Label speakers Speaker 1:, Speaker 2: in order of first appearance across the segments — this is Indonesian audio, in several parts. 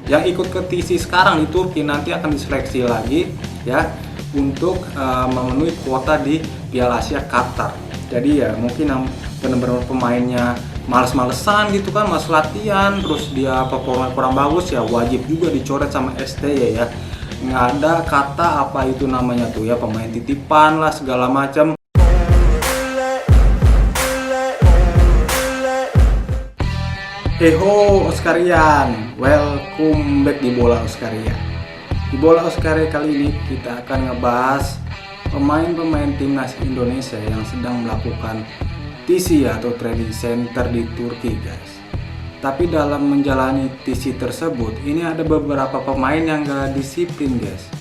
Speaker 1: yang ikut ke TC sekarang di Turki nanti akan diseleksi lagi ya untuk memenuhi kuota di Piala Asia Qatar. Jadi ya mungkin yang benar-benar pemainnya males-malesan gitu kan, malas latihan, terus dia performa kurang bagus ya wajib juga dicoret sama STY ya. Nggak ada kata apa itu namanya tuh ya pemain titipan lah segala macam. Heho Oscarian, welcome back di Bola Oscaria. Di Bola Oscaria kali ini kita akan ngebahas pemain-pemain timnas Indonesia yang sedang melakukan TC atau training center di Turki guys. Tapi dalam menjalani TC tersebut, ini ada beberapa pemain yang gak disiplin guys.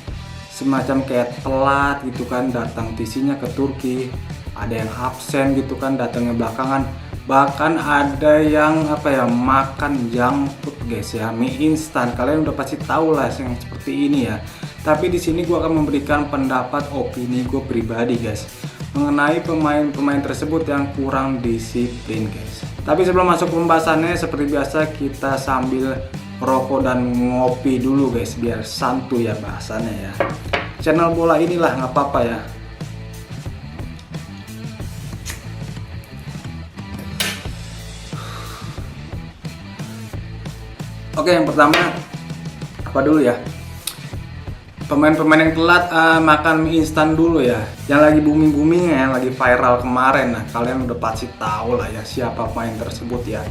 Speaker 1: Semacam kayak telat gitu kan datang TC-nya ke Turki, ada yang absen gitu kan datangnya belakangan. Bahkan ada yang makan junk food guys ya, mie instan. Kalian udah pasti tahu lah yang seperti ini ya. Tapi di sini gue akan memberikan pendapat opini gue pribadi guys mengenai pemain-pemain tersebut yang kurang disiplin guys. Tapi sebelum masuk pembahasannya, seperti biasa kita sambil merokok dan ngopi dulu guys biar santuy ya bahasannya ya. Channel bola inilah nggak apa-apa ya. Oke, yang pertama apa dulu ya? Pemain-pemain yang telat makan mie instan dulu ya. Yang lagi booming-booming yang lagi viral kemarin. Nah, kalian udah pasti tahu lah ya siapa pemain tersebut ya.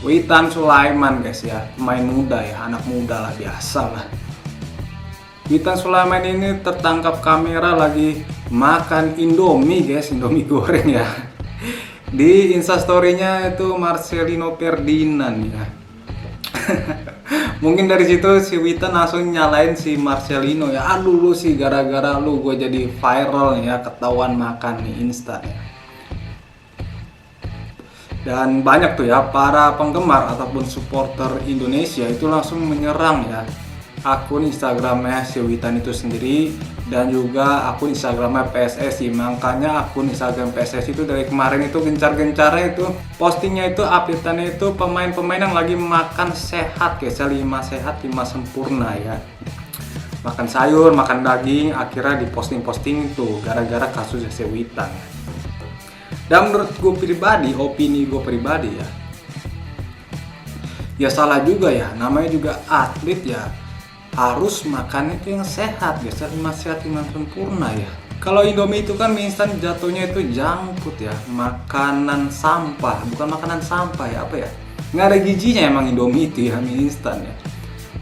Speaker 1: Witan Sulaiman guys ya, pemain muda ya, anak muda lah biasa lah. Witan Sulaiman ini tertangkap kamera lagi makan Indomie guys, Indomie goreng ya. Di instastory-nya itu Marcelino Ferdinand ya. Mungkin dari situ si Witan langsung nyalain si Marcelino ya. Aduh lu sih gara-gara lu gue jadi viral ya, ketahuan makan mie instan ya. Dan banyak tuh ya para penggemar ataupun supporter Indonesia itu langsung menyerang ya akun Instagramnya si Witan itu sendiri dan juga akun Instagramnya PSSI. Makanya akun Instagram PSSI itu dari kemarin itu gencar-gencarnya itu postingnya itu updateannya itu pemain-pemain yang lagi makan sehat guys, 5 sehat 5 sempurna ya. Makan sayur, makan daging, akhirnya diposting-posting itu gara-gara kasusnya si Witan. Dan menurut gue pribadi, opini gue pribadi ya salah juga ya, namanya juga atlet ya, harus makan itu yang sehat guys, 5 sehat 5 sempurna ya. Kalau Indomie itu kan mie instan jatuhnya itu junk food ya, makanan sampah, bukan makanan sampah ya, apa ya, nggak ada gizinya emang Indomie itu ya, mie instan ya.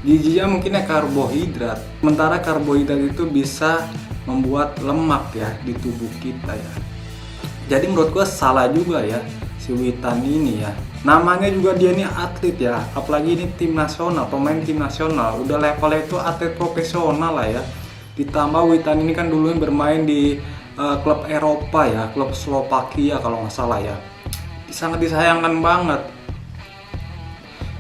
Speaker 1: Gizinya mungkinnya karbohidrat, sementara karbohidrat itu bisa membuat lemak ya di tubuh kita ya. Jadi menurut gue salah juga ya si Witan ini ya. Namanya juga dia ini atlet ya, apalagi ini tim nasional, pemain tim nasional, udah levelnya itu atlet profesional lah ya. Ditambah Witan ini kan dulu bermain di klub Eropa ya, klub Slovakia kalau nggak salah ya. Sangat disayangkan banget.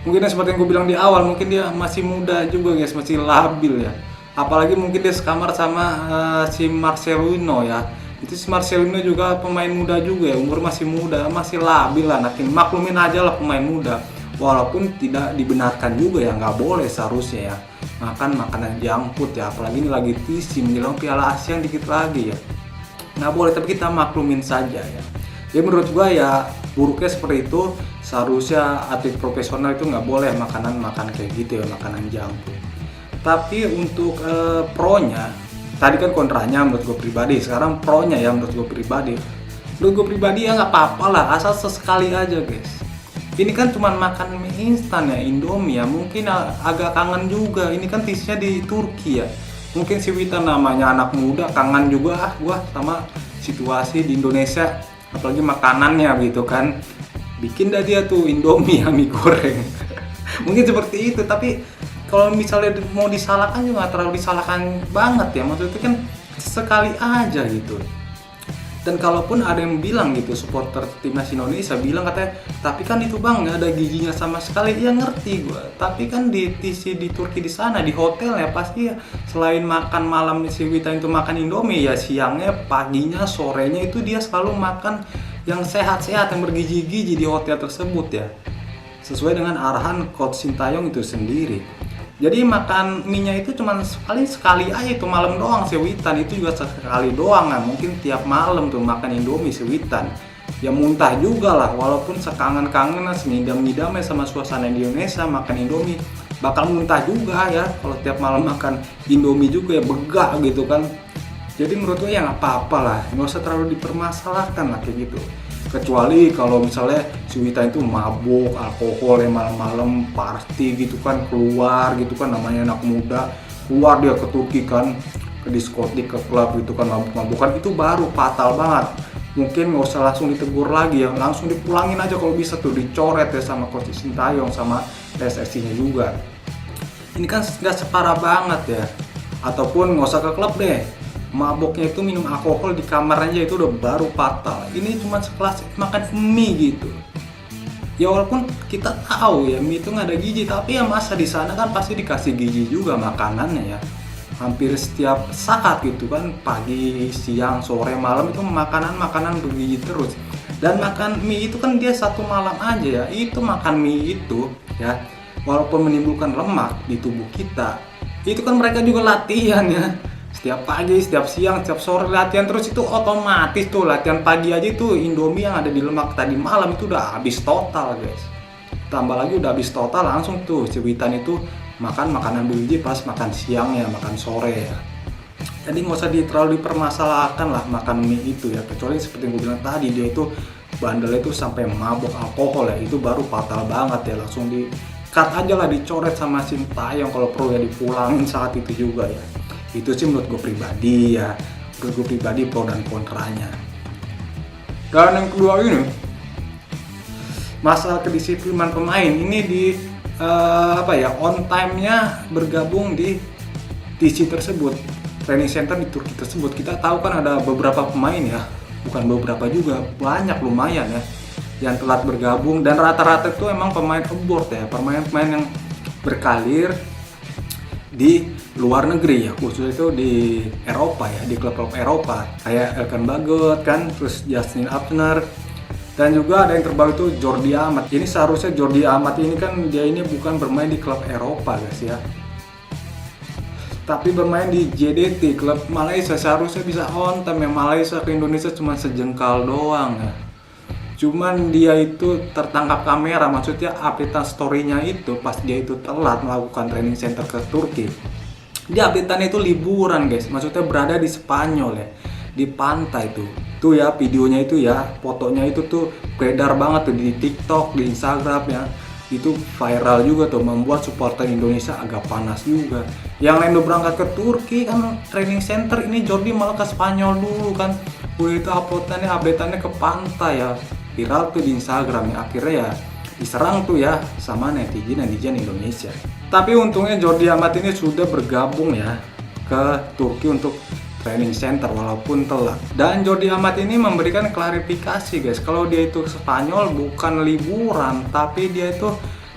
Speaker 1: Mungkin seperti yang gue bilang di awal, mungkin dia masih muda juga guys, masih labil ya. Apalagi mungkin dia sekamar sama si Marcelino ya. Itu si Marcelino juga pemain muda juga ya, umur masih muda, masih labil lah, maklumin aja lah pemain muda. Walaupun tidak dibenarkan juga ya, nggak boleh seharusnya ya makan makanan junk food ya, apalagi ini lagi TC menjelang Piala Asia yang dikit lagi ya, nggak boleh, tapi kita maklumin saja ya. Jadi menurut gua ya buruknya seperti itu, seharusnya atlet profesional itu nggak boleh makan kayak gitu ya, makanan junk food. Tapi untuk pro-nya, tadi kan kontranya menurut gue pribadi, sekarang pro-nya ya menurut gue pribadi. Menurut gue pribadi ya nggak apa-apa lah, asal sesekali aja guys. Ini kan cuma makan mie instan ya, Indomie ya, mungkin agak kangen juga. Ini kan TC-nya di Turki ya. Mungkin si Witan namanya anak muda, kangen juga gua sama situasi di Indonesia, apalagi makanannya gitu kan. Bikin dah dia tuh Indomie ya, mie goreng. Mungkin seperti itu, tapi kalau misalnya mau disalahkan juga nggak terlalu disalahkan banget ya, maksudnya kan sekali aja gitu. Dan kalaupun ada yang bilang gitu, supporter timnas Indonesia bilang katanya, tapi kan itu bang nggak ada gizinya sama sekali, ya ngerti gue. Tapi kan di TC di Turki di sana di hotel ya pasti ya, selain makan malam si Witan itu makan Indomie ya, siangnya, paginya, sorenya itu dia selalu makan yang sehat-sehat, yang bergizi-gizi di hotel tersebut ya, sesuai dengan arahan Coach Sintayong itu sendiri. Jadi makan mie-nya itu cuma paling sekali aja itu malam doang si Witan, itu juga sekali doang kan. Mungkin tiap malam tuh makan Indomie si Witan. Ya muntah juga lah, walaupun sekangen-kangen semidam-midamnya sama suasana di Indonesia makan Indomie bakal muntah juga ya kalau tiap malam makan Indomie juga ya begak gitu kan. Jadi menurut gue ya nggak apa-apa lah, nggak usah terlalu dipermasalahkan lah kayak gitu. Kecuali kalau misalnya si Wita itu mabuk, alkohol ya malam-malam party gitu kan, keluar gitu kan, namanya anak muda, keluar dia ke Turki kan, ke diskotik, ke klub gitu kan, mabuk-mabukan, itu baru fatal banget. Mungkin nggak usah langsung ditegur lagi ya, langsung dipulangin aja kalau bisa tuh, dicoret ya sama Coach Sintayong sama PSSI-nya juga. Ini kan nggak separah banget ya. Ataupun nggak usah ke klub deh, maboknya itu minum alkohol di kamar aja itu udah baru fatal. Ini cuma sekelas makan mie gitu. Ya walaupun kita tahu ya mie itu nggak ada gizi, tapi ya masa di sana kan pasti dikasih gizi juga makanannya ya. Hampir setiap saat gitu kan, pagi, siang, sore, malam itu makanan bergizi terus. Dan makan mie itu kan dia satu malam aja ya. Itu makan mie itu ya, walaupun menimbulkan lemak di tubuh kita, itu kan mereka juga latihan ya. Setiap pagi, setiap siang, setiap sore latihan terus, itu otomatis tuh latihan pagi aja itu Indomie yang ada di lemak tadi malam itu udah habis total guys. Tambah lagi udah habis total, langsung tuh si Witan itu makan makanan bergizi pas makan siang ya, makan sore ya. Jadi nggak usah terlalu dipermasalahkan lah makan mie itu ya, kecuali seperti yang gue bilang tadi, dia itu bandelnya itu sampai mabuk alkohol ya, itu baru fatal banget ya, langsung di cut aja lah, dicoret sama Sintayong, kalau perlu ya dipulangin saat itu juga ya. Itu sih menurut gue pribadi ya, menurut gue pribadi pro dan kontranya. Dan yang kedua ini, masalah kedisiplinan pemain ini di on time-nya bergabung di TC tersebut, training center di Turki tersebut. Kita tahu kan ada beberapa pemain ya, bukan beberapa juga, banyak lumayan ya yang telat bergabung, dan rata-rata itu emang pemain abroad ya, pemain-pemain yang berkarir di luar negeri ya, khususnya itu di Eropa ya, di klub-klub Eropa kayak Elkan Bagot kan, terus Justin Abner, dan juga ada yang terbaru itu Jordi Amat. Ini seharusnya Jordi Amat ini kan dia ini bukan bermain di klub Eropa guys ya, tapi bermain di JDT, klub Malaysia. Seharusnya bisa on time, yang Malaysia ke Indonesia cuma sejengkal doang ya. Cuman dia itu tertangkap kamera, maksudnya updatean story-nya itu pas dia itu telat melakukan training center ke Turki. Dia updatean itu liburan guys, maksudnya berada di Spanyol ya, di pantai tuh. Tuh ya videonya itu ya, fotonya itu tuh beredar banget tuh di TikTok, di Instagram ya. Itu viral juga tuh, membuat supporter Indonesia agak panas juga. Yang lain udah berangkat ke Turki kan training center, ini Jordi malah ke Spanyol dulu kan. Udah itu updateannya ke pantai ya, viral tuh di Instagram ya. Akhirnya ya diserang tuh ya sama netizen Indonesia. Tapi untungnya Jordi Amat ini sudah bergabung ya ke Turki untuk training center walaupun telat. Dan Jordi Amat ini memberikan klarifikasi guys, kalau dia itu ke Spanyol bukan liburan, tapi dia itu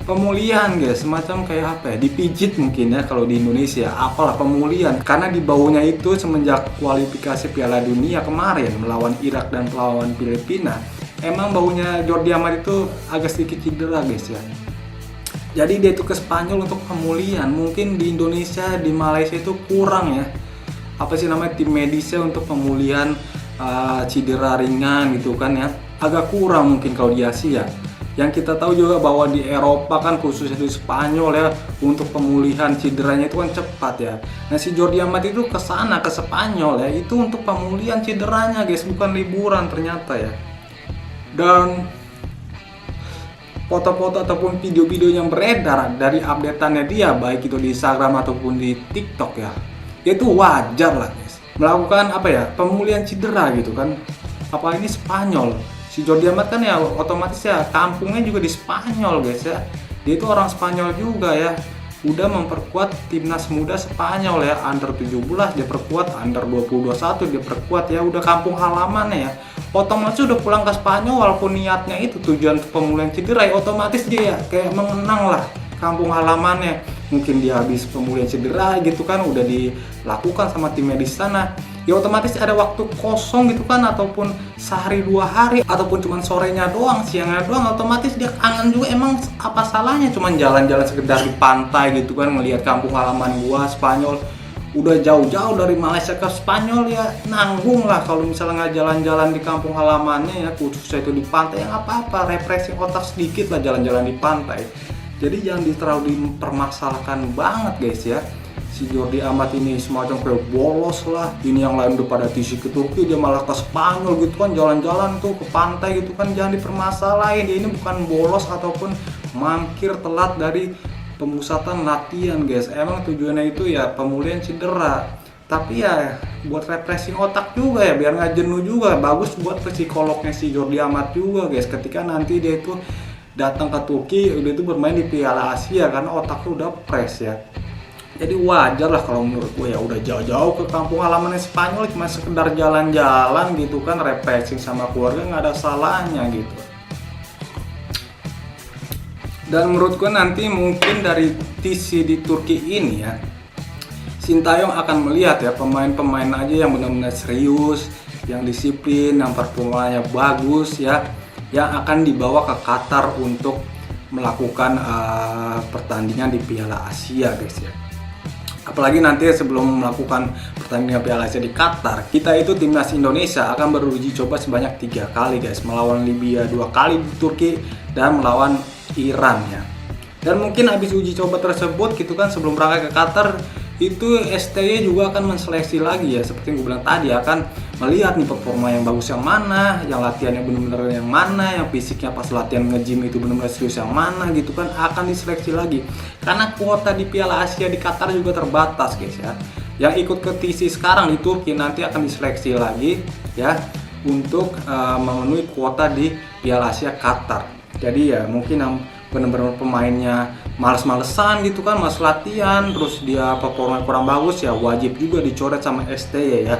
Speaker 1: pemulihan guys, semacam kayak apa ya, dipijit mungkin ya kalau di Indonesia, apalah pemulihan, karena di baunya itu semenjak kualifikasi Piala Dunia kemarin melawan Irak dan melawan Filipina, emang baunya Jordi Amat itu agak sedikit cedera guys ya. Jadi dia itu ke Spanyol untuk pemulihan. Mungkin di Indonesia, di Malaysia itu kurang ya, apa sih namanya, tim medisnya untuk pemulihan cedera ringan gitu kan ya, agak kurang mungkin kalau di Asia. Yang kita tahu juga bahwa di Eropa kan, khususnya di Spanyol ya, untuk pemulihan cederanya itu kan cepat ya. Nah si Jordi Amat itu ke sana, ke Spanyol ya, itu untuk pemulihan cederanya guys, bukan liburan ternyata ya. Dan foto-foto ataupun video-video yang beredar dari updateannya dia, baik itu di Instagram ataupun di TikTok ya, itu wajar lah guys, melakukan apa ya, pemulihan cedera gitu kan. Apa ini Spanyol, si Jordi Amat kan ya otomatis ya kampungnya juga di Spanyol guys ya, dia itu orang Spanyol juga ya, udah memperkuat timnas muda Spanyol ya, under 17 dia perkuat, under 21 dia perkuat ya, udah kampung halamannya ya, otomatis udah pulang ke Spanyol walaupun niatnya itu tujuan pemulihan cedera ya, otomatis dia ya kayak mengenang lah kampung halamannya. Mungkin dia habis pemulihan cedera gitu kan, udah dilakukan sama tim medis sana, ya otomatis ada waktu kosong gitu kan, ataupun sehari 2 hari, ataupun cuman sorenya doang, siangnya doang, otomatis dia kangen juga. Emang apa salahnya cuman jalan-jalan sekedar di pantai gitu kan, ngelihat kampung halaman gua Spanyol. Udah jauh-jauh dari Malaysia ke Spanyol ya, nanggung lah kalau misalnya nggak jalan-jalan di kampung halamannya ya, khususnya itu di pantai. Ya nggak apa-apa, refreshing otak sedikit lah jalan-jalan di pantai. Jadi jangan terlalu dipermasalahkan banget guys ya. Si Jordi Amat ini semacam kayak bolos lah, ini yang lain udah pada tisi ke Turki, dia malah ke Spanyol gitu kan, jalan-jalan tuh ke pantai gitu kan. Jangan dipermasalahin, dia ini bukan bolos ataupun mangkir telat dari pemusatan latihan guys. Emang tujuannya itu ya pemulihan cedera, tapi ya buat refreshing otak juga ya, biar nggak jenuh juga. Bagus buat psikolognya si Jordi Amat juga guys, ketika nanti dia itu datang ke Turki, udah itu bermain di Piala Asia, karena otaknya udah fresh ya. Jadi wajar lah kalau menurut gue ya, udah jauh-jauh ke kampung halamannya Spanyol cuma sekedar jalan-jalan gitu kan, refreshing sama keluarga, nggak ada salahnya gitu. Dan menurut gue nanti mungkin dari TC di Turki ini ya, Sintayong akan melihat ya pemain-pemain aja yang benar-benar serius, yang disiplin, yang performanya bagus ya, yang akan dibawa ke Qatar untuk melakukan pertandingan di Piala Asia guys ya. Apalagi nanti sebelum melakukan pertandingan Piala Asia di Qatar, kita itu timnas Indonesia akan beruji coba sebanyak 3 kali guys, melawan Libya 2 kali di Turki dan melawan Iran ya. Dan mungkin habis uji coba tersebut gitu kan, sebelum berangkat ke Qatar itu STY juga akan menseleksi lagi ya, seperti yang gue bilang tadi, akan melihat nih performa yang bagus yang mana, yang latihannya benar-benar yang mana, yang fisiknya pas latihan nge-gym itu benar-benar serius yang mana gitu kan, akan diseleksi lagi. Karena kuota di Piala Asia di Qatar juga terbatas guys ya. Yang ikut ke TC sekarang di Turki nanti akan diseleksi lagi ya, untuk memenuhi kuota di Piala Asia Qatar. Jadi ya mungkin yang benar-benar pemainnya males-malesan gitu kan, mas latihan terus dia performa kurang bagus ya, wajib juga dicoret sama STY ya.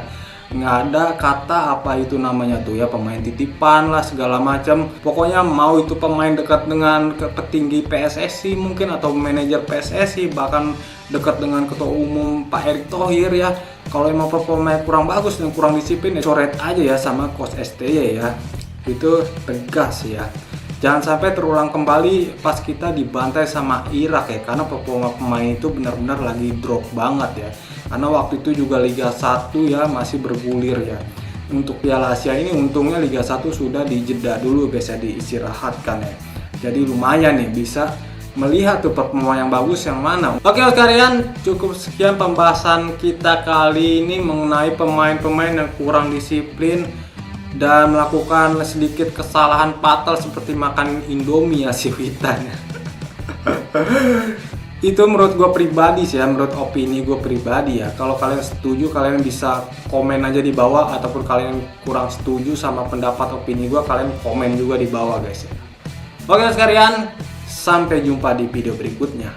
Speaker 1: Nggak ada kata apa itu namanya tuh ya, pemain titipan lah segala macam. Pokoknya mau itu pemain dekat dengan petinggi PSSI mungkin, atau manajer PSSI, bahkan dekat dengan ketua umum Pak Erick Thohir ya, kalau emang performanya kurang bagus dan kurang disiplin ya coret aja ya sama coach STY ya. Itu tegas ya. Jangan sampai terulang kembali pas kita dibantai sama Irak ya, karena performa pemain itu benar-benar lagi drop banget ya. Karena waktu itu juga Liga 1 ya masih bergulir ya. Untuk Piala Asia ini untungnya Liga 1 sudah dijeda dulu guys ya, diistirahatkan ya. Jadi lumayan nih bisa melihat tuh performa yang bagus yang mana. Oke sekalian, cukup sekian pembahasan kita kali ini mengenai pemain-pemain yang kurang disiplin dan melakukan sedikit kesalahan fatal seperti makan Indomie ya si Witan. Itu menurut gue pribadi sih ya, menurut opini gue pribadi ya. Kalau kalian setuju, kalian bisa komen aja di bawah, ataupun kalian kurang setuju sama pendapat opini gue, kalian komen juga di bawah guys ya. Oke sekalian, sampai jumpa di video berikutnya.